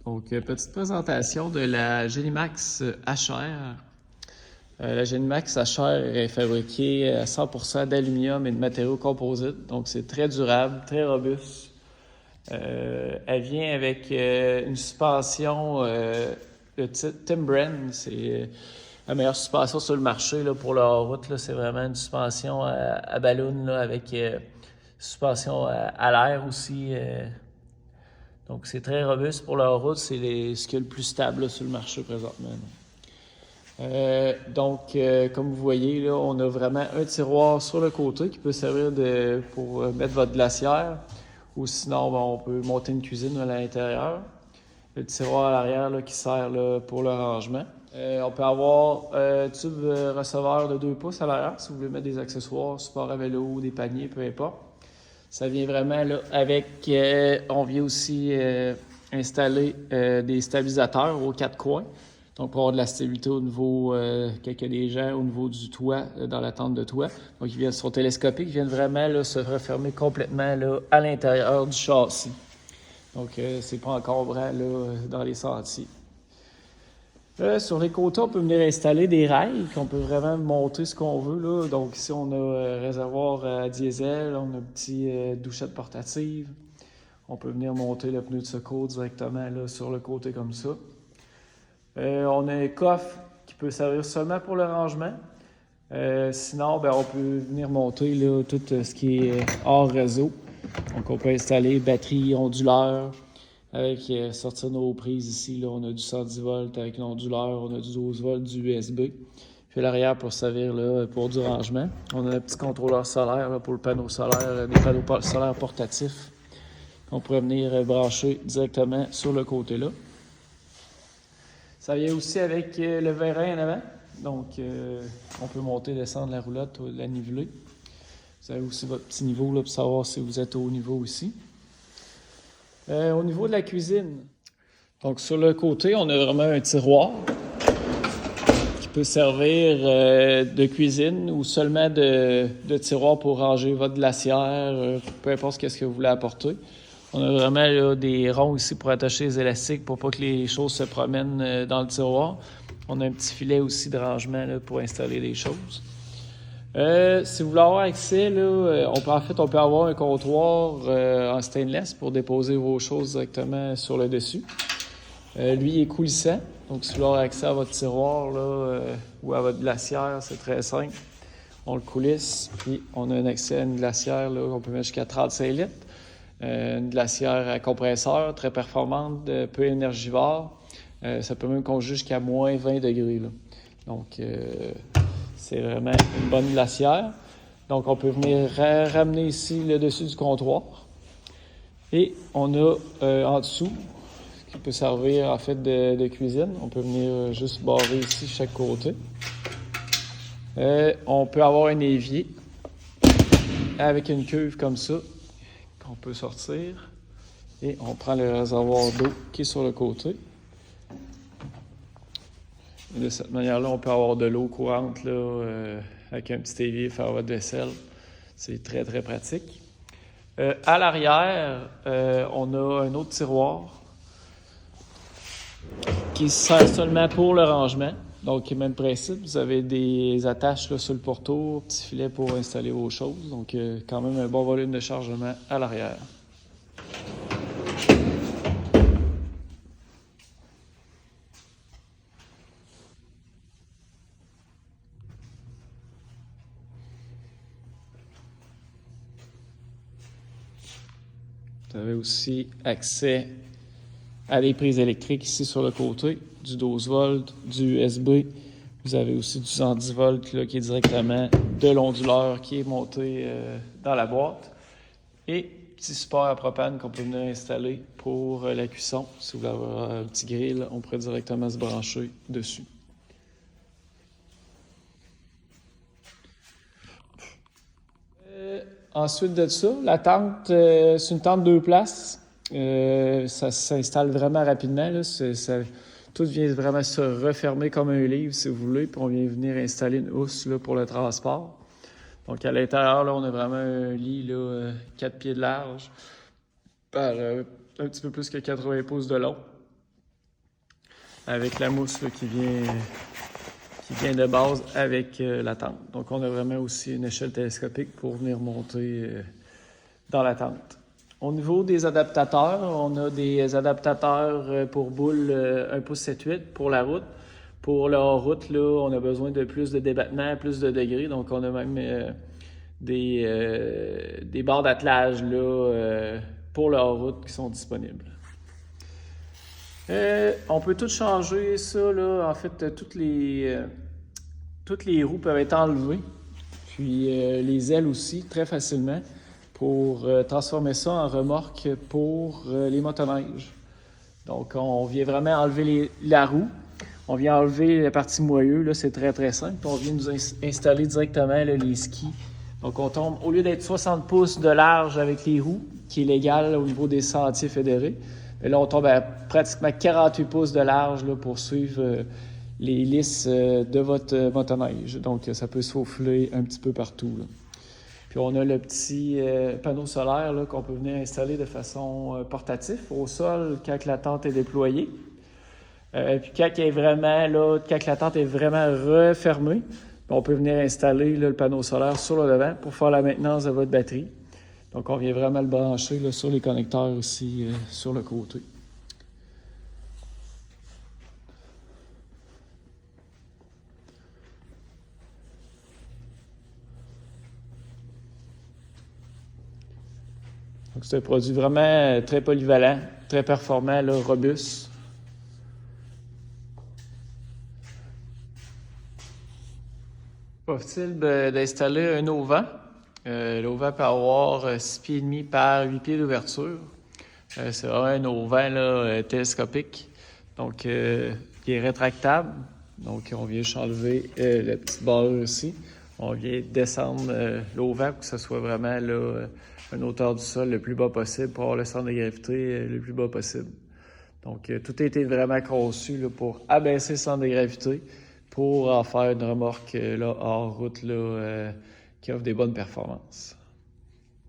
Donc, petite présentation de la Genimax HR. La Genimax HR est fabriquée à 100% d'aluminium et de matériaux composites. Donc, c'est très durable, très robuste. Elle vient avec une suspension de type Timbren. C'est la meilleure suspension sur le marché là, pour la route. Là, c'est vraiment une suspension à ballon là, avec suspension à l'air aussi. Donc, c'est très robuste pour la route. C'est ce qui est le plus stable là, sur le marché présentement. Comme vous voyez, là, on a vraiment un tiroir sur le côté qui peut servir pour mettre votre glacière. Ou sinon, on peut monter une cuisine à l'intérieur. Le tiroir à l'arrière là, qui sert là, pour le rangement. On peut avoir un tube receveur de 2 pouces à l'arrière si vous voulez mettre des accessoires, support à vélo, des paniers, peu importe. Ça vient vraiment là avec... on vient aussi installer des stabilisateurs aux 4 coins. Donc, pour avoir de la stabilité au niveau, quand il y a des gens, au niveau du toit, dans la tente de toit. Donc, ils sont télescopiques, ils viennent vraiment là, se refermer complètement là, à l'intérieur du châssis. Donc, c'est pas encombrant là, dans les sentiers. Sur les côtés, on peut venir installer des rails qu'on peut vraiment monter ce qu'on veut. Là. Donc ici, on a réservoir à diesel, on a une petite douchette portative. On peut venir monter le pneu de secours directement là, sur le côté comme ça. On a un coffre qui peut servir seulement pour le rangement. Sinon, on peut venir monter là, tout ce qui est hors réseau. Donc, on peut installer batterie onduleur, avec sortir nos prises ici, là, on a du 110 volts avec l'onduleur, on a du 12 volts, du USB. Puis l'arrière pour servir là, pour du rangement. On a un petit contrôleur solaire là, pour le panneau solaire, des panneaux solaires portatifs qu'on pourrait venir brancher directement sur le côté là. Ça vient aussi avec le vérin en avant. Donc, on peut monter, descendre la roulotte, la niveler. Vous avez aussi votre petit niveau là, pour savoir si vous êtes au niveau ici. Au niveau de la cuisine, donc sur le côté, on a vraiment un tiroir qui peut servir de cuisine ou seulement de tiroir pour ranger votre glacière, peu importe ce que vous voulez apporter. On a vraiment là, des ronds ici pour attacher les élastiques pour pas que les choses se promènent dans le tiroir. On a un petit filet aussi de rangement là, pour installer les choses. Si vous voulez avoir accès, là, on peut avoir un comptoir en stainless pour déposer vos choses directement sur le dessus. Lui, il est coulissant. Donc, si vous voulez avoir accès à votre tiroir là, ou à votre glacière, c'est très simple. On le coulisse, puis on a un accès à une glacière là, qu'on peut mettre jusqu'à 35 litres. Une glacière à compresseur, très performante, peu énergivore. Ça peut même congeler jusqu'à moins 20 degrés. Là. Donc, c'est vraiment une bonne glacière. Donc, on peut venir ramener ici le dessus du comptoir. Et on a en dessous, ce qui peut servir en fait de cuisine. On peut venir juste barrer ici chaque côté. On peut avoir un évier avec une cuve comme ça qu'on peut sortir. Et on prend le réservoir d'eau qui est sur le côté. Et de cette manière-là, on peut avoir de l'eau courante là, avec un petit évier, faire votre vaisselle. C'est très, très pratique. À l'arrière, on a un autre tiroir qui sert seulement pour le rangement. Donc, même principe, vous avez des attaches là, sur le pourtour, petit filet pour installer vos choses. Donc, quand même un bon volume de chargement à l'arrière. Vous avez aussi accès à des prises électriques ici sur le côté, du 12 volts, du USB. Vous avez aussi du 110 volts là, qui est directement de l'onduleur qui est monté dans la boîte. Et petit support à propane qu'on peut venir installer pour la cuisson. Si vous voulez avoir un petit grill, on pourrait directement se brancher dessus. Ensuite de ça, la tente, c'est une tente 2 places. Ça s'installe vraiment rapidement. Là. Tout vient vraiment se refermer comme un livre, si vous voulez, puis on vient venir installer une housse là, pour le transport. Donc, à l'intérieur, là, on a vraiment un lit, là, 4 pieds de large, par un petit peu plus que 80 pouces de long. avec la mousse là, qui vient de base avec la tente. Donc, on a vraiment aussi une échelle télescopique pour venir monter dans la tente. Au niveau des adaptateurs, on a des adaptateurs pour boules 1 pouce 7/8 pour la route. Pour la route, là, on a besoin de plus de débattement, plus de degrés. Donc, on a même des barres d'attelage là, pour la route qui sont disponibles. On peut tout changer ça. Là. En fait, toutes les roues peuvent être enlevées. Puis les ailes aussi, très facilement, pour transformer ça en remorque pour les motoneiges. Donc, on vient vraiment enlever la roue. On vient enlever la partie moyeuse, là, c'est très très simple. On vient nous installer directement là, les skis. Donc on tombe, au lieu d'être 60 pouces de large avec les roues, qui est légal là, au niveau des sentiers fédérés, mais là on tombe à pratiquement 48 pouces de large là, pour suivre les lisses de votre motoneige. Donc ça peut souffler un petit peu partout. Là. Puis on a le petit panneau solaire là, qu'on peut venir installer de façon portative au sol quand la tente est déployée. Puis quand la tente est vraiment refermée, on peut venir installer là, le panneau solaire sur le devant pour faire la maintenance de votre batterie. Donc on vient vraiment le brancher là, sur les connecteurs aussi sur le côté. Donc c'est un produit vraiment très polyvalent, très performant, là, robuste. Possible d'installer un auvent. L'auvent peut avoir 6 pieds et demi par 8 pieds d'ouverture. C'est vraiment un auvent là, télescopique. Donc, il est rétractable. Donc, on vient juste enlever la petite barre ici. On vient descendre l'auvent pour que ce soit vraiment là, une hauteur du sol le plus bas possible pour avoir le centre de gravité le plus bas possible. Donc, tout a été vraiment conçu là, pour abaisser le centre de gravité pour en faire une remorque là, hors route là, qui offre des bonnes performances.